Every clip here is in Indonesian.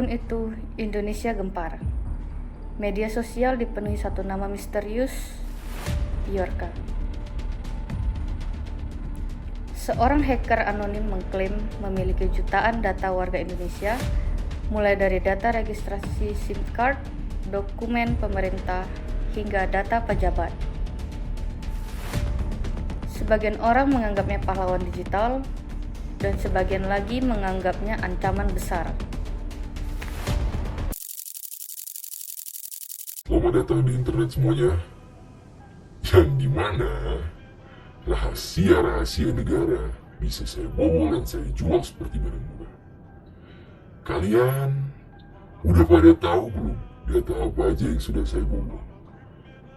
Apapun itu, Indonesia gempar. Media sosial dipenuhi satu nama misterius, Bjorka. Seorang hacker anonim mengklaim memiliki jutaan data warga Indonesia, mulai dari data registrasi SIM card, dokumen pemerintah, hingga data pejabat. Sebagian orang menganggapnya pahlawan digital, dan sebagian lagi menganggapnya ancaman besar. Selamat datang di internet semuanya, yang dimana rahasia-rahasia negara bisa saya bobol dan saya jual seperti barang murah. Kalian udah pada tahu belum data apa aja yang sudah saya bobol?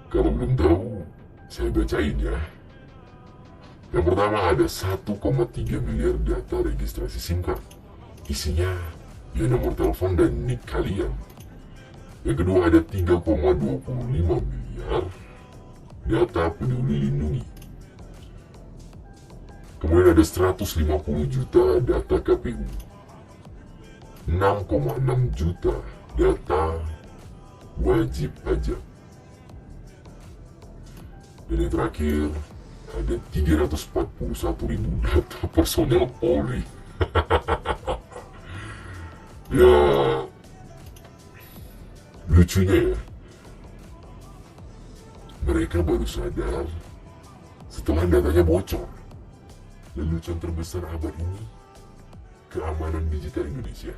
Kalau belum tahu, saya bacain ya. Yang pertama ada 1,3 miliar data registrasi SIM card. Isinya ya nomor telepon dan nick kalian. Yang kedua ada 3,25 miliar data peduli lindungi. Kemudian ada 150 juta data KPU. 6,6 juta data wajib pajak. Dan yang terakhir ada 341 ribu data personel Polri. Ya, lucunya ya, mereka baru sadar setelah datanya bocor. Lelucon terbesar abad ini, keamanan digital Indonesia.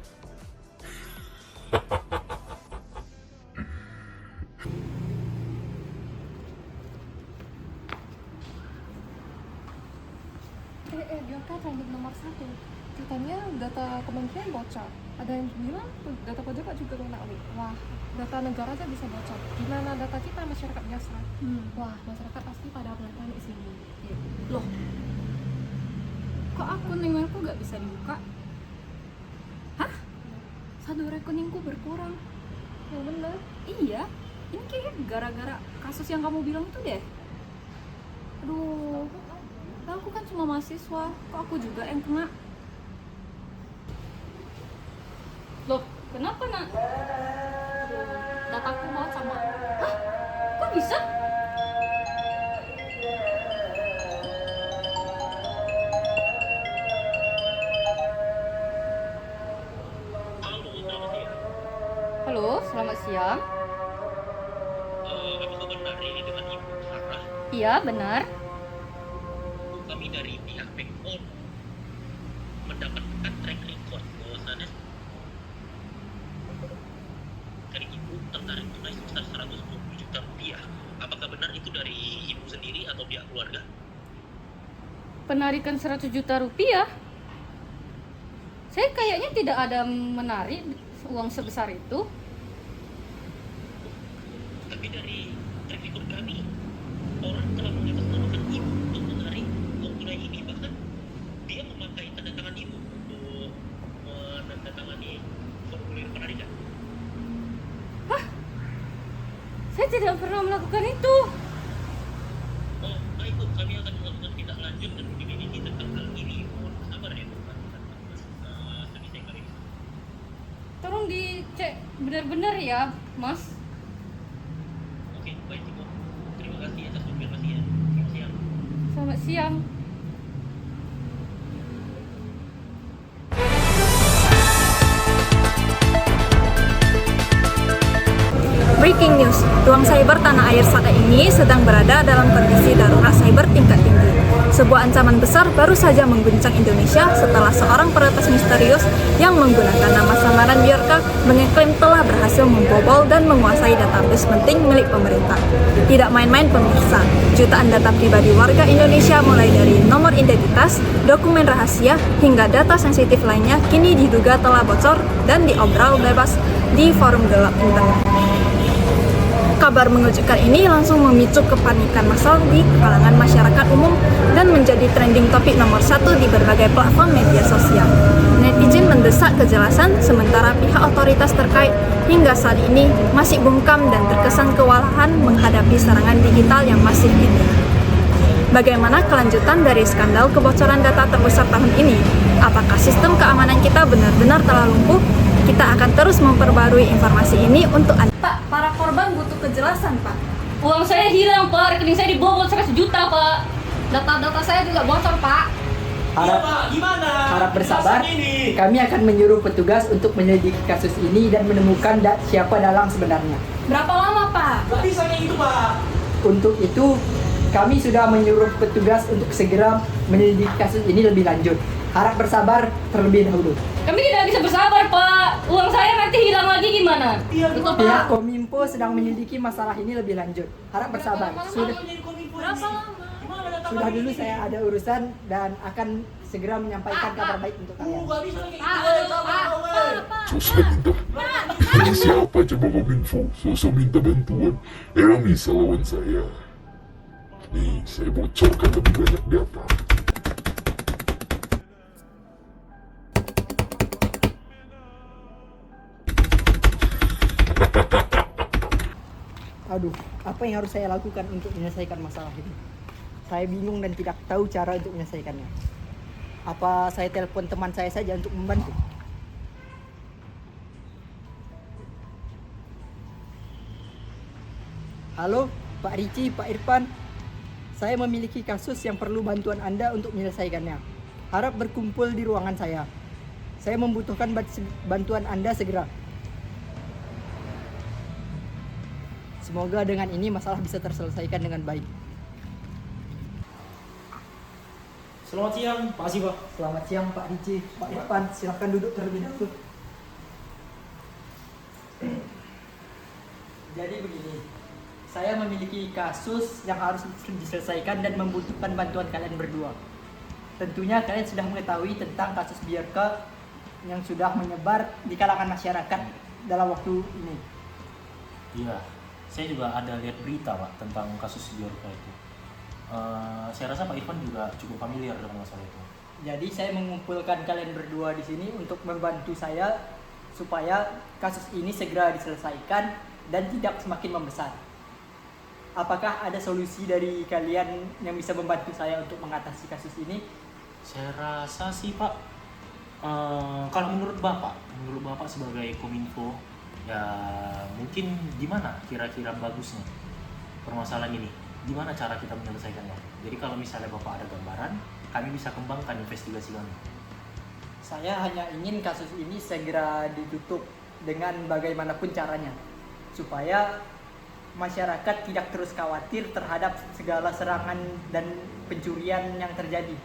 Bjorka trending nomor 1. Katanya data kementerian bocor. Ada yang bilang data pajak juga kena leak. Wah, data negara aja bisa bocor. Gimana data kita masyarakat biasa? Wah, masyarakat pasti pada bertanya di sini. Loh, kok akun emailku gak bisa dibuka? Hah? Saldo rekeningku berkurang. Yang bener. Iya, ini kayaknya gara-gara kasus yang kamu bilang itu deh. Aduh, aku kan cuma mahasiswa, kok aku juga yang kena? Loh, kenapa nak? Dataku mau sama. Hah? Kok bisa? Halo, selamat siang. Apakah benar ini dengan Ibu Sarah? Iya, benar. Kami dari pihak Backbone mendapatkan track record bahwasannya dari Ibu tertarik tunai sebesar 120 juta rupiah. Apakah benar itu dari Ibu sendiri atau pihak keluarga? Penarikan 100 juta rupiah? Saya kayaknya tidak ada menarik uang sebesar itu. Tapi dari track record kami, orang telah mengatasnamakan Ibu untuk menarik uang tunai ini. Bahkan dia memakai tanda tangan Ibu untuk menandatangani formulir penarikan. Saya tidak pernah melakukan itu. Oh, baik Bu, kami akan melakukan tindak lanjut dan menyelidiki tentang hal ini. Mohon sabar ya Bu. Sebisa kami. Tolong dicek benar-benar ya, Mas. Oke, baik Bu. Terima kasih atas konfirmasinya. Selamat siang. Selamat siang. Breaking news, ruang cyber tanah air saat ini sedang berada dalam kondisi darurat cyber tingkat tinggi. Sebuah ancaman besar baru saja mengguncang Indonesia setelah seorang peretas misterius yang menggunakan nama samaran Bjorka mengeklaim telah berhasil membobol dan menguasai database penting milik pemerintah. Tidak main-main pemirsa, jutaan data pribadi warga Indonesia mulai dari nomor identitas, dokumen rahasia, hingga data sensitif lainnya kini diduga telah bocor dan diobrol bebas di forum gelap internet. Kabar mengejutkan ini langsung memicu kepanikan massal di kalangan masyarakat umum dan menjadi trending topik nomor 1 di berbagai platform media sosial. Netizen mendesak kejelasan sementara pihak otoritas terkait hingga saat ini masih bungkam dan terkesan kewalahan menghadapi serangan digital yang masif ini. Bagaimana kelanjutan dari skandal kebocoran data terbesar tahun ini? Apakah sistem keamanan kita benar-benar telah lumpuh? kita akan terus memperbarui informasi ini untuk Anda. Pak, para korban butuh kejelasan, Pak. Uang saya hilang, Pak. Rekening saya dibobol 100 juta, Pak. Data-data saya juga bocor, Pak. Harap bersabar. Kami akan menyuruh petugas untuk menyelidiki kasus ini dan menemukan siapa dalang sebenarnya. Berapa lama, Pak? Gak bisa kayak gitu, Pak. Untuk itu, kami sudah menyuruh petugas untuk segera menyelidiki kasus ini lebih lanjut. Harap bersabar terlebih dahulu. Kami tidak bisa bersabar, Pak. Uang saya nanti hilang lagi gimana? Betul, Pihak Pak. Kominfo sedang menyelidiki masalah ini lebih lanjut. Harap bersabar. Sudah dulu saya ada urusan dan akan segera menyampaikan kabar baik untuk kalian. Gak bisa kayak gitu, Sosok minta. Ini siapa coba Kominfo? Sosok minta bantuan. Emang bisa lawan saya? Nih, saya bocorkan lebih banyak data. Aduh, apa yang harus saya lakukan untuk menyelesaikan masalah ini? Saya bingung dan tidak tahu cara untuk menyelesaikannya. Apa saya telepon teman saya saja untuk membantu? Halo, Pak Ricci, Pak Irfan. Saya memiliki kasus yang perlu bantuan Anda untuk menyelesaikannya. Harap berkumpul di ruangan saya. Saya membutuhkan bantuan Anda segera. Semoga dengan ini masalah bisa terselesaikan dengan baik. Selamat siang, Pak Asifa. Selamat siang Pak Ricci, Pak Irfan, silahkan duduk terlebih dahulu. Jadi begini, saya memiliki kasus yang harus diselesaikan dan membutuhkan bantuan kalian berdua. Tentunya kalian sudah mengetahui tentang kasus Biorka yang sudah menyebar di kalangan masyarakat dalam waktu ini. Iya, saya juga ada lihat berita Pak tentang kasus Biorka itu. Saya rasa Pak Irfan juga cukup familiar dengan masalah itu. Jadi saya mengumpulkan kalian berdua di sini untuk membantu saya supaya kasus ini segera diselesaikan dan tidak semakin membesar. Apakah ada solusi dari kalian yang bisa membantu saya untuk mengatasi kasus ini? Saya rasa sih Pak, kalau menurut Bapak sebagai Kominfo, ya mungkin gimana kira-kira bagusnya permasalahan ini? Gimana cara kita menyelesaikannya? Jadi kalau misalnya Bapak ada gambaran, kami bisa kembangkan investigasi kami. Saya hanya ingin kasus ini segera ditutup dengan bagaimanapun caranya, supaya masyarakat tidak terus khawatir terhadap segala serangan dan pencurian yang terjadi.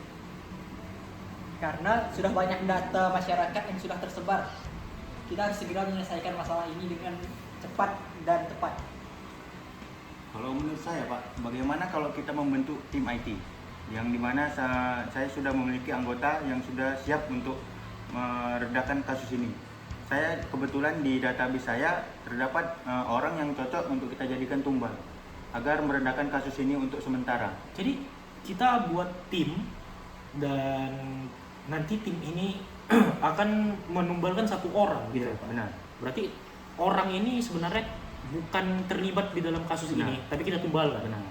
Karena sudah banyak data masyarakat yang sudah tersebar. Kita harus segera menyelesaikan masalah ini dengan cepat dan tepat. Kalau menurut saya Pak, bagaimana kalau kita membentuk tim IT yang dimana saya sudah memiliki anggota yang sudah siap untuk meredakan kasus ini. Saya kebetulan di database saya terdapat orang yang cocok untuk kita jadikan tumbal agar meredakan kasus ini untuk sementara. Jadi kita buat tim dan nanti tim ini akan menumbalkan satu orang gitu Pak. Benar. Berarti orang ini sebenarnya bukan terlibat di dalam kasus ini, tapi kita tumbalkan. Benar.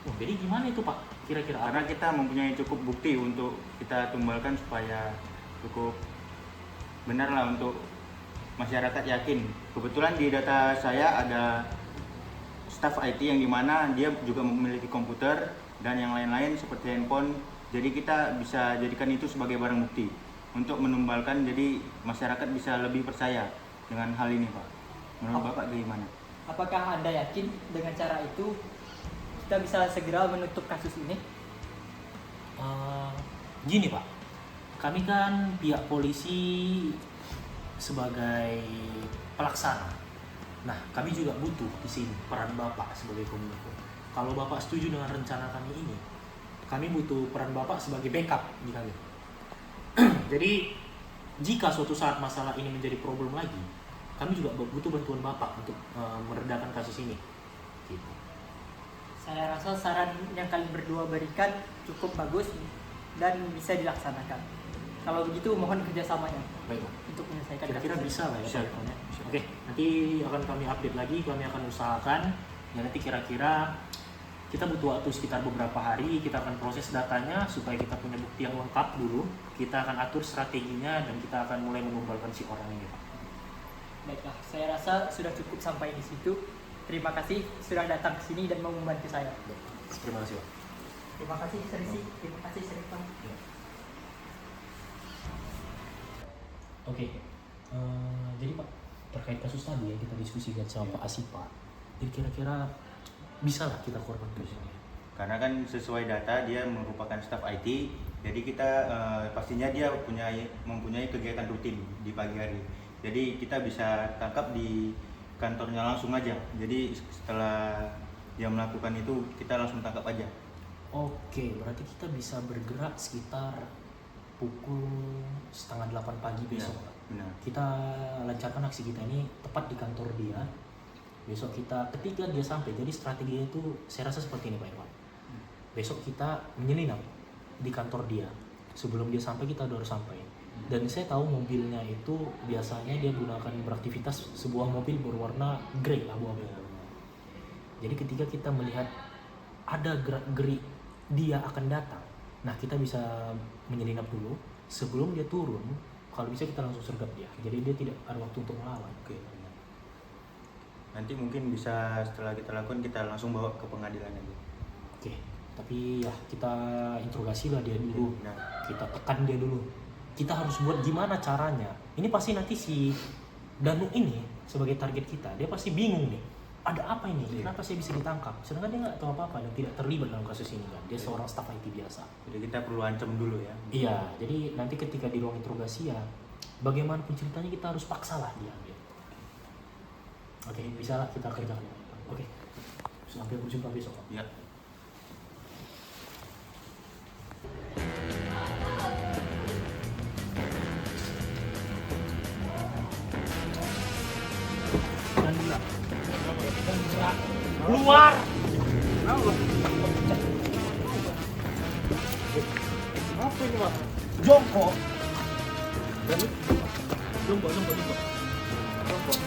Oh, jadi gimana itu Pak? Kira-kira Karena kita mempunyai cukup bukti untuk kita tumbalkan supaya cukup benar lah untuk masyarakat yakin. Kebetulan di data saya ada staf IT yang dimana dia juga memiliki komputer dan yang lain-lain seperti handphone. Jadi kita bisa jadikan itu sebagai barang bukti untuk menumbalkan, jadi masyarakat bisa lebih percaya dengan hal ini Pak. Menurut Bapak bagaimana? Apakah Anda yakin dengan cara itu kita bisa segera menutup kasus ini? Gini Pak, kami kan pihak polisi sebagai pelaksana. Nah, kami juga butuh di sini peran Bapak sebagai Kominfo. Kalau Bapak setuju dengan rencana kami ini, kami butuh peran Bapak sebagai backup di kami. Jadi, jika suatu saat masalah ini menjadi problem lagi, kami juga butuh bantuan Bapak untuk meredakan kasus ini. Gitu. Saya rasa saran yang kalian berdua berikan cukup bagus dan bisa dilaksanakan. Kalau begitu mohon kerjasamanya Baik Pak. untuk menyelesaikan Kira-kira kasus ini. bisa lah ya Bisa. Pak Irfan ya? Oke, nanti akan kami update lagi, kami akan usahakan. Ya nanti kira-kira kita butuh waktu sekitar beberapa hari, kita akan proses datanya supaya kita punya bukti yang lengkap dulu. Kita akan atur strateginya dan kita akan mulai menumbalkan si orang ini Pak. Baiklah, saya rasa sudah cukup sampai di situ. Terima kasih sudah datang ke sini dan mau membantu saya. Terima kasih, Pak. Terima kasih, Serisi. Terima kasih, Serifan. Oke, jadi Pak, terkait kasus tadi yang kita diskusikan sama Pak Asipa, jadi kira-kira bisa lah kita korban ke sini? Karena kan sesuai data dia merupakan staf IT, jadi kita pastinya dia mempunyai kegiatan rutin di pagi hari. Jadi kita bisa tangkap di kantornya langsung aja. Jadi setelah dia melakukan itu kita langsung tangkap aja. Oke, berarti kita bisa bergerak sekitar pukul 7:30 pagi besok. Ya, benar. Kita lancarkan aksi kita ini tepat di kantor dia. Besok kita ketika dia sampai, jadi strateginya itu saya rasa seperti ini Pak Irwan. Besok kita menyelinap di kantor dia. Sebelum dia sampai kita udah harus sampai. Dan saya tahu mobilnya itu biasanya dia gunakan beraktivitas sebuah mobil berwarna grey abu-abu. Jadi ketika kita melihat ada gerak-gerik dia akan datang, nah kita bisa menyelinap dulu sebelum dia turun. Kalau bisa kita langsung sergap dia. Jadi dia tidak ada waktu untuk melawan. Oke. Nanti mungkin bisa setelah kita lakukan kita langsung bawa ke pengadilan aja. Oke. Tapi ya kita interogasi lah dia dulu. Nah, Kita tekan dia dulu. Kita harus buat gimana caranya. Ini pasti nanti si Danu ini sebagai target kita, dia pasti bingung nih. Ada apa ini? Kenapa saya bisa ditangkap? Sedangkan dia nggak tahu apa-apa dan tidak terlibat dalam kasus ini kan. Dia seorang staf IT biasa. jadi kita perlu ancam dulu ya. Iya, jadi nanti ketika di ruang interogasi ya, bagaimanapun ceritanya kita harus paksalah dia ambil. Oke, bisa lah kita kerjakan. Oke, sampai berjumpa besok. Ya. Keluar! Apa ini, Pak? Jongkok! Jongkok.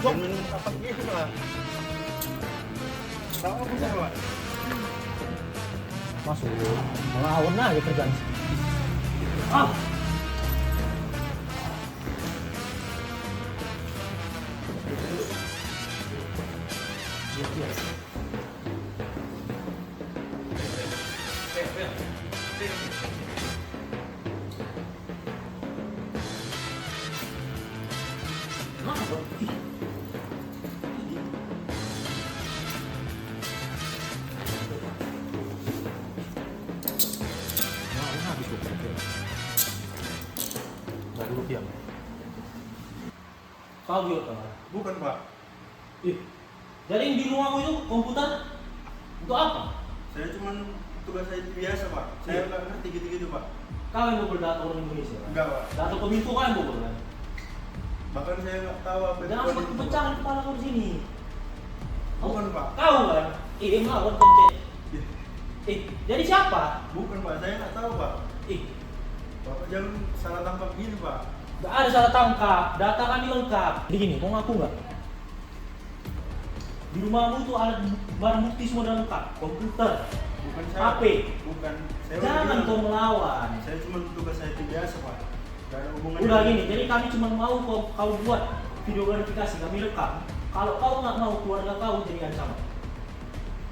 Jangan apa gitu, Pak. Tahu apa sih, Pak? Masuk, melawan aja kerjaan. Ah! Kau juga kan? Bukan, Pak. Jadi yang di rumahmu itu komputer untuk apa? Saya cuma tugas saya biasa, Pak. Saya nggak ngerti gitu-gitu, Pak. Kau yang bobol data orang Indonesia kan? Enggak, Pak. Data kominfo kau yang bobol kan? Bahkan saya nggak tahu apa itu. Jangan seperti pecahan kepala kau di sini. Bukan, Pak. Kau kan? Melawan pencet. Jadi siapa? Bukan, Pak. Saya nggak tahu, Pak. Bapak jangan salah tangkap gini, Pak. Gak ada salah tangkap, data kami lengkap. Jadi gini, kau ngaku nggak? Di rumahmu tuh alat barang bukti semua udah lengkap, komputer, Bukan saya. HP. Bukan. Saya Jangan udah kau bilang. melawan. Saya cuma tugas saya itu biasa, Pak. Gak ada hubungan. Udah gini, jadi kami cuma mau kau buat video verifikasi, kami rekam. Kalau kau nggak mau, keluarga kau jadi ancaman.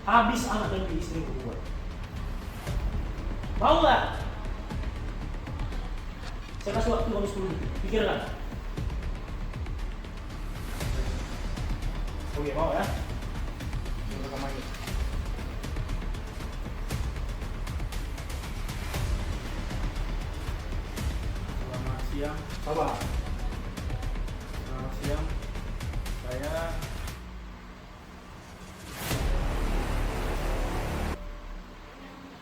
Habis anak dan istri kau buat. Mau nggak? Saya kasih waktu kamu 10 menit. Pikirkan. Oke, mau ya? Rekam aja. Selamat siang. Sabar. Selamat siang. Saya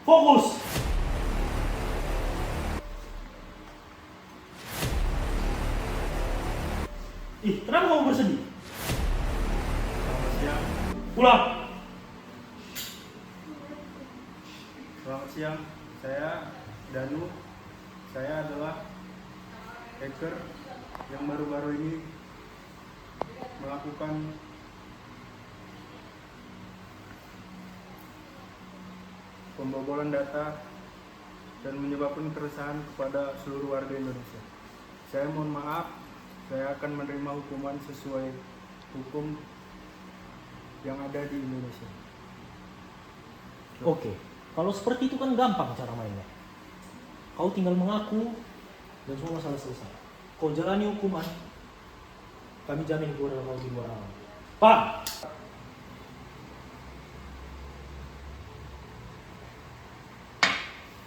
Fokus. Kenapa kamu bersedih? selamat siang. Pulang. Selamat siang. Saya Danu. Saya adalah hacker yang baru-baru ini melakukan pembobolan data dan menyebabkan keresahan kepada seluruh warga Indonesia. Saya mohon maaf saya akan menerima hukuman sesuai hukum yang ada di Indonesia. Oke, kalau seperti itu kan gampang cara mainnya. Kau tinggal mengaku dan semua masalah selesai. Kau jalani hukuman, kami jamin kau adalah kau di luar aman. Paham?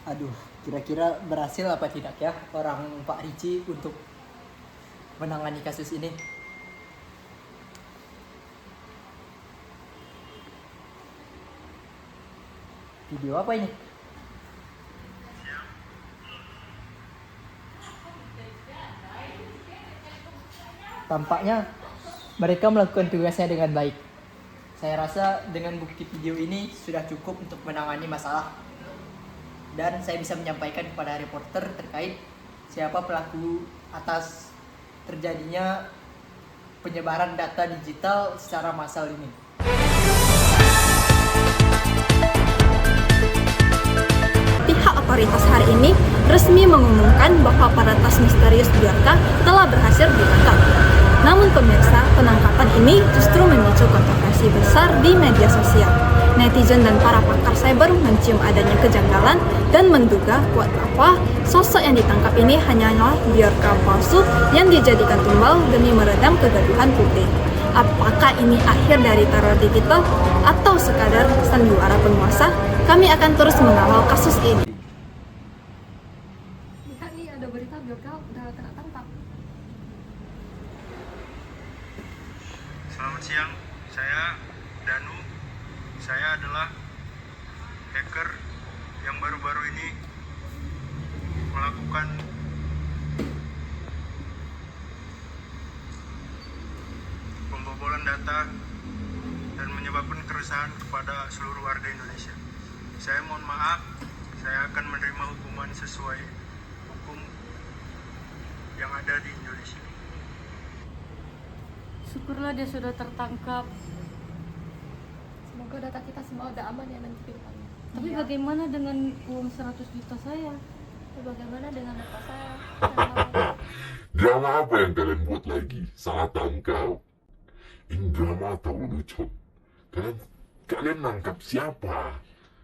Aduh, kira-kira berhasil apa tidak ya orang Pak Ricci untuk menangani kasus ini? Video apa ini? Tampaknya mereka melakukan tugasnya dengan baik. Saya rasa dengan bukti video ini sudah cukup untuk menangani masalah. Dan saya bisa menyampaikan kepada reporter terkait siapa pelaku atas terjadinya penyebaran data digital secara massal ini. Pihak otoritas hari ini resmi mengumumkan bahwa peretas misterius Bjorka telah berhasil ditangkap. Namun pemirsa, penangkapan ini justru memicu kontroversi besar di media sosial. Netizen dan para pakar cyber mencium adanya kejanggalan dan menduga kuat bahwa sosok yang ditangkap ini hanyalah Bjorka palsu yang dijadikan tumbal demi meredam kegaduhan publik. Apakah ini akhir dari teror digital atau sekadar sandiwara penguasa? Kami akan terus mengawal kasus ini. Lihat nih, ada berita Bjorka udah kena tangkap. Selamat siang, saya Danu. Saya adalah hacker yang baru-baru ini melakukan pembobolan data dan menyebabkan keresahan kepada seluruh warga Indonesia. Saya mohon maaf, saya akan menerima hukuman sesuai hukum yang ada di Indonesia. Syukurlah dia sudah tertangkap. Semoga data kita semua udah aman ya nanti ke depannya. Tapi bagaimana dengan uang 100 juta saya? Bagaimana dengan data saya? Drama apa yang kalian buat lagi? Salah tangkap. Ini drama atau lelucon? Kalian nangkap siapa?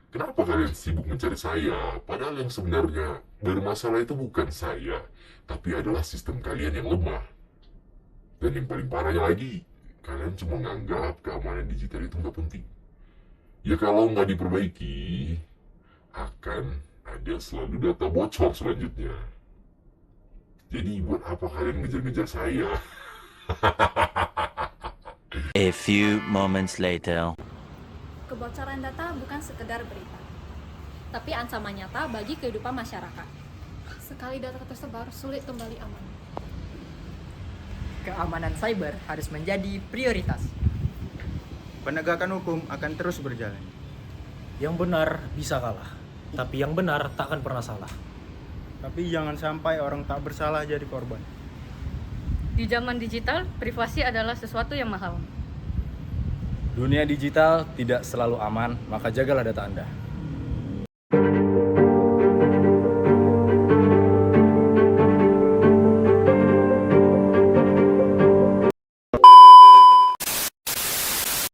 Kenapa kalian sibuk mencari saya? Padahal yang sebenarnya bermasalah itu bukan saya, tapi adalah sistem kalian yang lemah. Dan yang paling parahnya lagi, kalian cuma nganggap keamanan digital itu nggak penting. Ya kalau nggak diperbaiki, akan ada selalu data bocor selanjutnya. Jadi buat apa kalian ngejar-ngejar saya? A few moments later. Kebocoran data bukan sekedar berita, tapi ancaman nyata bagi kehidupan masyarakat. Sekali data tersebar, sulit kembali aman. Keamanan cyber harus menjadi prioritas. Penegakan hukum akan terus berjalan. Yang benar bisa kalah, tapi yang benar tak akan pernah salah. Tapi jangan sampai orang tak bersalah jadi korban. Di zaman digital, privasi adalah sesuatu yang mahal. Dunia digital tidak selalu aman, maka jagalah data Anda.